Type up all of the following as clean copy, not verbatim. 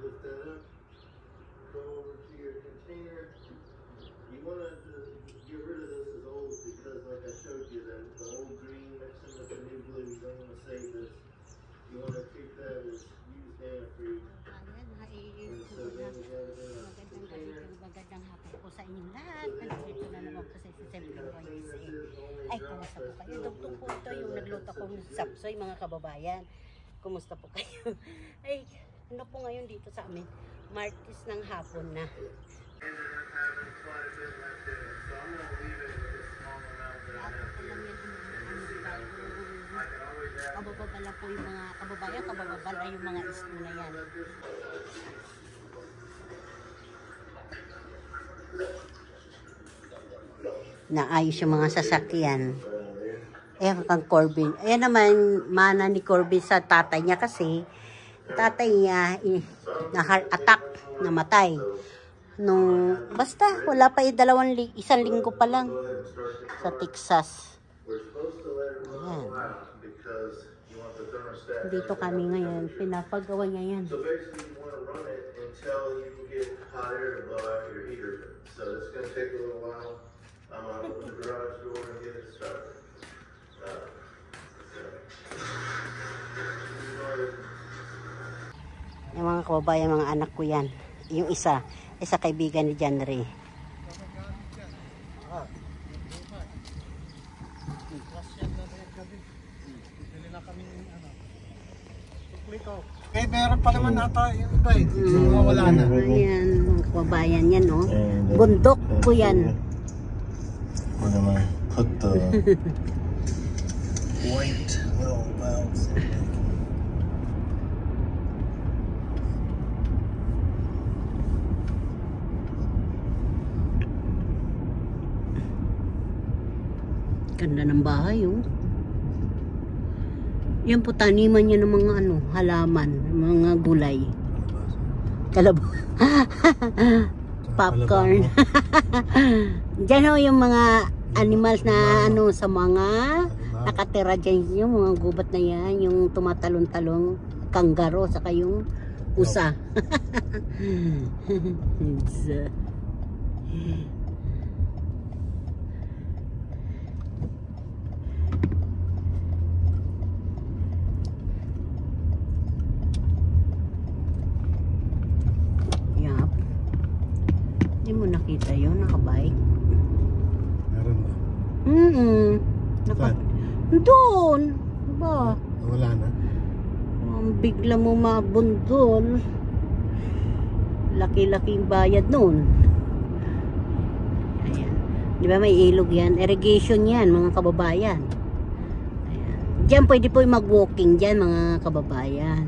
lift that up, go over to your container. You want to get rid of this as old because, like I showed you, the old green mixing with the new blue, you don't want to save this. You want to treat that as used antifreeze. Magandang hapon po sa inyong lahat. Nandito na naman po sa Sisembling YSA. Ay, kumusta po kayo? Dugtong po ito yung nagluto kong sapsoy, mga kababayan. Kumusta po kayo? Ay, ano po ngayon dito sa amin? Martes ng hapon na. Kabababala po yung mga kababayan, kabababala yung mga isno na yan. Naayos yung mga sasakyan. Ayan kang Corbin. Ayan naman, mana ni Corbin sa tatay niya kasi tatay niya na-heart attack, namatay. Nung, basta, wala pa isang linggo pa lang sa Texas. Ayan. Dito kami ngayon, pinapagawa niya yan. So basically you want to run it until you get hot air to blow out your heater. So it's going to take a little while. I'm going to open the garage door and get it started. Yung mga kababayan, mga anak ko yan. Yung isa kaibigan ni John Ray. Eh, meron pa naman nata yung iba eh. Wala na. Ayan, mga kababayan yan, no? Bundok po yan. We're gonna put the white little valves in. Ganda ng bahay, oh. Yan po, taniman niya ng mga halaman, mga gulay. Kalabasa. Popcorn. Diyan ho yung mga animals na sa mga nakatira dyan, yung mga gubat na yan, yung tumatalon-talong kangaroo, saka yung usa. Hindi mo nakita yun, nakabike. Meron ba? Doon. Ba? Wala na. Bigla mo mabundol. Laki-laking bayad noon. Ayan. Di ba may ilog yan? Irrigation yan, mga kababayan. Ayan. Diyan pwede po mag-walking dyan, mga kababayan.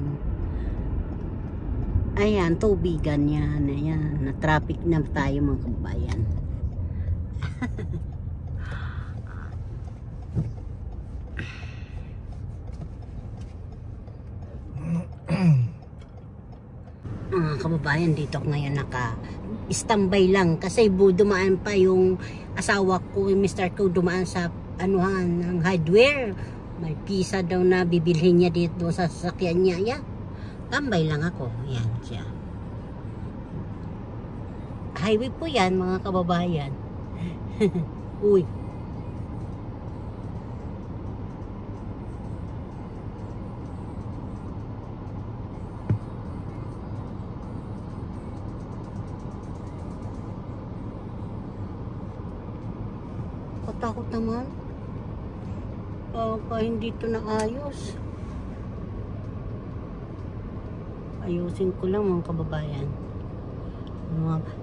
Ayan, tubigan yan. Ayan, na-traffic na tayo, mga kababayan. Mga kababayan, dito ngayon naka-standby lang. Kasi dumaan pa yung asawa ko, yung Mr. ko, dumaan sa ng hardware. May pizza daw na bibilhin niya dito sa sasakyan niya. Ayan. Tambay lang ako. Yan siya. Highway po yan, mga kababayan. Uy. Katakot naman. Hindi ito naayos. Ayusin ko lang, mga kababayan.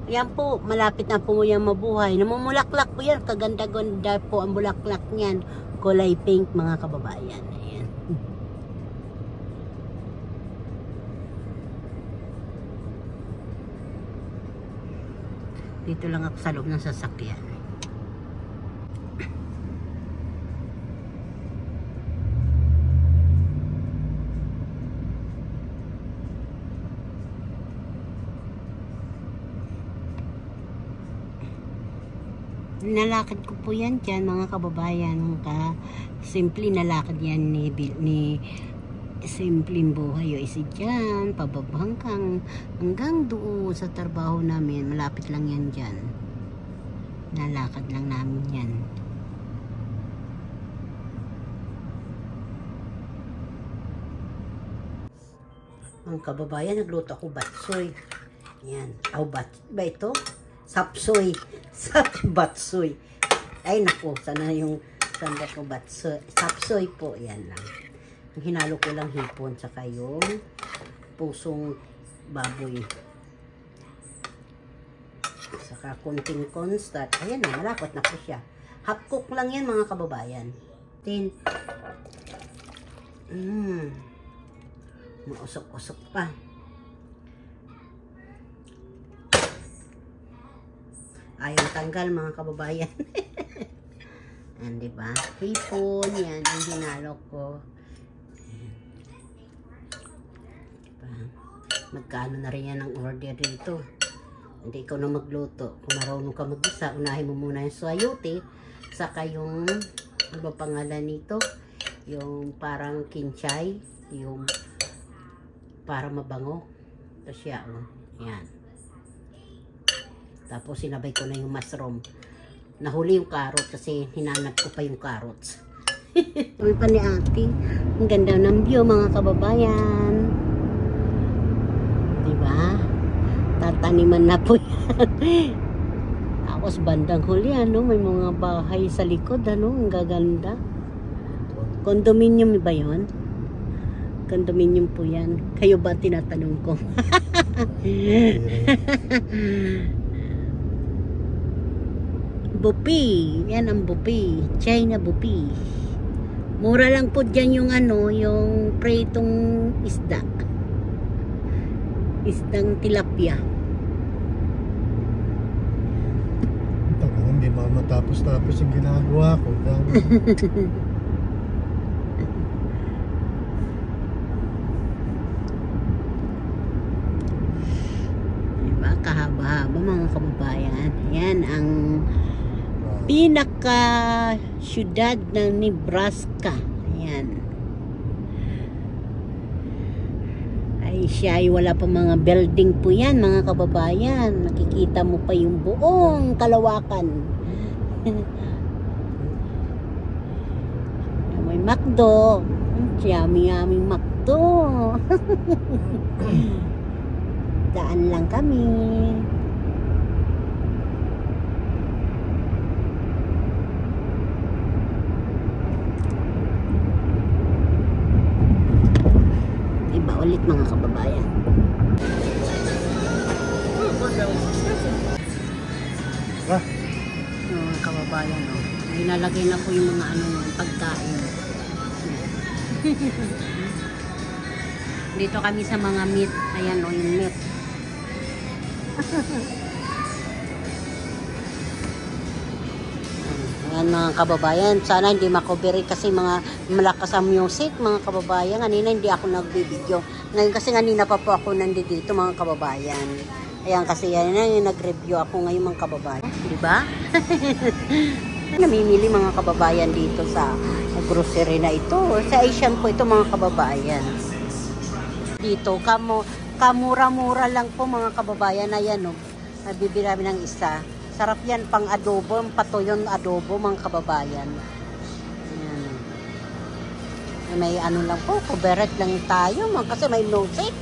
Ayan po, malapit na po yan mabuhay. Namumulaklak po yan. Kaganda-ganda po ang bulaklak niyan. Kulay pink, mga kababayan. Ayan. Dito lang ako sa loob ng sasakyan. Nalakad ko po yan dyan, mga kababayan. Simple nalakad yan ni simpleng buhay o isi dyan, pababangkang hanggang doon sa trabaho namin. Malapit lang yan dyan. Nalakad lang namin yan. Mga kababayan, nagluto ako batsoy. Yan. Ba ito? Sapsoy. Batsoy. Ay naku, sana yung sanda ko batsoy. Sapsoy po, yan lang. Ang hinalo ko lang hipon, saka yung pusong baboy. Saka kunting cornstarch. Ayan na, malapot na po siya. Half cook lang yan mga kababayan. Mausok-usok pa. Ayaw tanggal mga kababayan. Yan, diba? Hipon, yan, ang hinalo ko. Diba? Magkano na rin yan ang order dito. Hindi ikaw na magluto. Kung marunong ka mag-isa, unahin mo muna yung sayote. Saka yung, ano ba pangalan nito? Yung parang kinchay. Yung para mabango. Ito siya, oh. Yan. Tapos sinabay ko na yung mushroom. Nahuli yung carrot kasi hinanap ko pa yung carrots. Sabi pa ni ate, ang ganda ng view mga kababayan. Diba? Tataniman na po yan. Tapos bandang huli, ano, may mga bahay sa likod, ano, ang gaganda. Condominium ba yun? Condominium po yan. Kayo ba tinatanong ko? Bupi. Yan ang bupi. China bupi. Mura lang po dyan yung ano, yung pritong isda. Isdang tilapia. Hindi matapos-tapos yung ginagawa ko. Diba? Kahaba-haba mga kababayan. Yan ang pinaka syudad ng Nebraska. Ayan. Ay siya ay wala pa mga building po yan mga kababayan. Nakikita mo pa yung buong kalawakan. May McDo. Yummy McDo. Daan lang kami. Iba ulit mga kababayan. Mga kababayan, oh. Nilalagay na po yung mga ano, pagkain. Dito kami sa mga meat. Ayan, oh, yung meat. Ayan mga kababayan, sana hindi makoberi kasi mga malakas ang music mga kababayan. Kanina hindi ako nagbibideo. Ngayon kasi kanina pa po ako nandito mga kababayan. Ayan kasi yan yung nag-review ako ngayon mga kababayan. Diba? Namimili mga kababayan dito sa grocery na ito. Sa Asian po ito mga kababayan. Dito, kamura-mura lang po mga kababayan. Ayan o, nabibili namin ng isa. Sarap yan pang adobo, patuyon adobo mga kababayan. Ayan. May ano lang po, kuberet lang tayo kasi may nosik.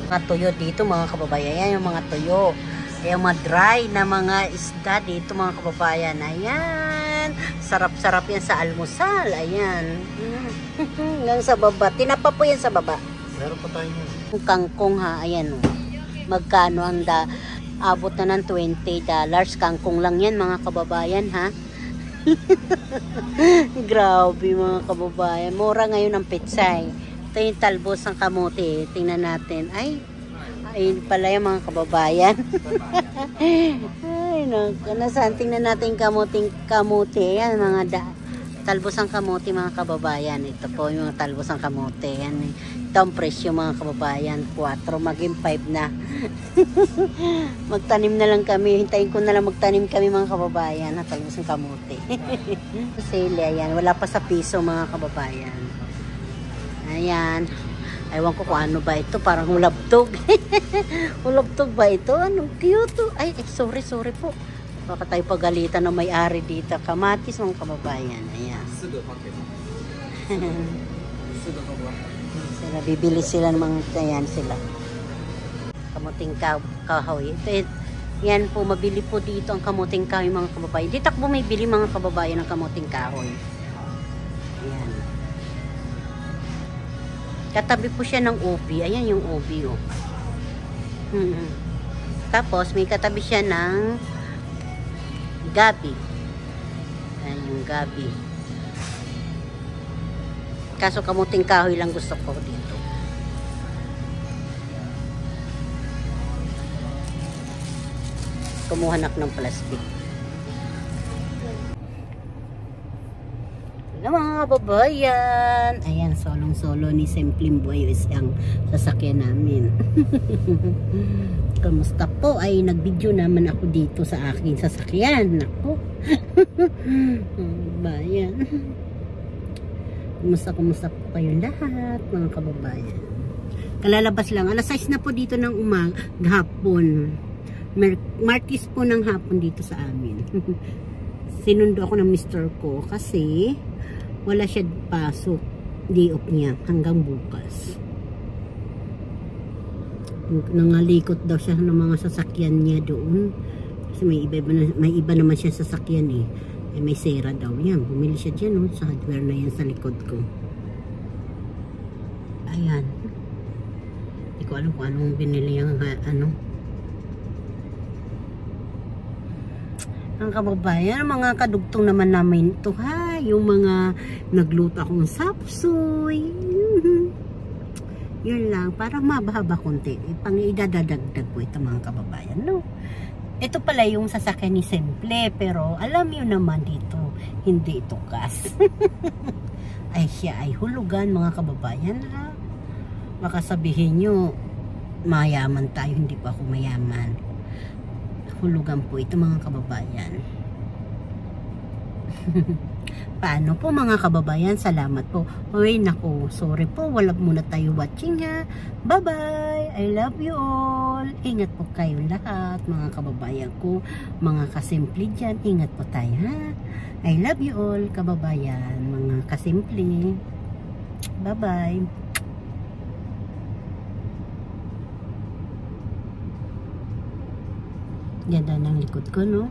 Mga tuyo dito mga kababayan. Ayan yung mga tuyo. Ayan mga dry na mga isda dito mga kababayan. Ayan. Sarap-sarap yan sa almusal. Ayan. Hanggang sa baba. Tinapa po yan sa baba. Meron pa tayo yan. Kangkong ha. Ayan o. Magkano ang abot na ng $20. Kangkong lang yan mga kababayan ha. Grabe mga kababayan. Mura ngayon ang pitsay. Ito yung talbos ng kamote. Tingnan natin. Ayun pala yung mga kababayan. Ay, nasaan? Tingnan natin kamote. Yan, mga talbos ng kamote mga kababayan. Ito po yung mga talbos ng kamote. Yan, ito ang presyo mga kababayan. 4, maging 5 na. Magtanim na lang kami. Hintayin ko na lang magtanim kami mga kababayan. Na talbos ng kamote. Sili, yan. Wala pa sa piso mga kababayan. Ayan. Ewan ko kung ano ba ito. Parang hulabtog. Hulabtog ba ito? Anong cute. Ay, sorry po. Baka tayo pagalitan na may-ari dito. Kamatis mga kababayan. Ayan. Sila, bibili sila ng mga ayan sila. Kamuting kahoy. Ito, yan po, mabili po dito ang kamuting kahoy mga kababayan. Dito ako bumibili mga kababayan ng kamuting kahoy. Ayan. Katabi po siya ng ubi. Ayan yung ubi, oh. Tapos, may katabi siya ng gabi. Ayan yung gabi. Kaso kamuting kahoy lang gusto ko dito. Kumuha na ng plastic. Hello mga kababayan. Ayan, solong-solo ni Simpleng Buhay is ang sasakyan namin. Kamusta po? Ay, nag-video naman ako dito sa aking sasakyan. Ako. Bayan. Kumusta po kayong lahat, mga kababayan. Kalalabas lang. Alas 6 na po dito ng hapon. Martis po ng hapon dito sa amin. Sinundo ako ng mister ko kasi wala siya pasok. Day off niya hanggang bukas. Nangalikot daw siya ng mga sasakyan niya doon. Kasi may iba naman siya sasakyan eh. May sera daw. Yan, bumili siya dyan sa hardware na yan sa likod ko. Ayan. Hindi ko alam kung anong binili yung ang kababayan, mga kadugtong naman namin ito ha, yung mga nagluto akong sapsoy. Yun lang, para mababa konti. Pang idadadagdag ko ito mga kababayan, no? Ito pala yung sasakyan ni Simple, pero alam nyo naman dito, hindi ito gas. Ay siya ay hulugan mga kababayan ha. Baka sabihin nyo, mayaman tayo, hindi pa ako mayaman. Hulugan po ito mga kababayan. Paano po mga kababayan? Salamat po. Uy, naku, sorry po, wala muna tayo watching ha. Bye bye, I love you all. Ingat po kayong lahat mga kababayan ko, mga kasimple dyan. Ingat po tayo ha. I love you all kababayan, mga kasimple. Bye bye. Ganda ng likod ko, no?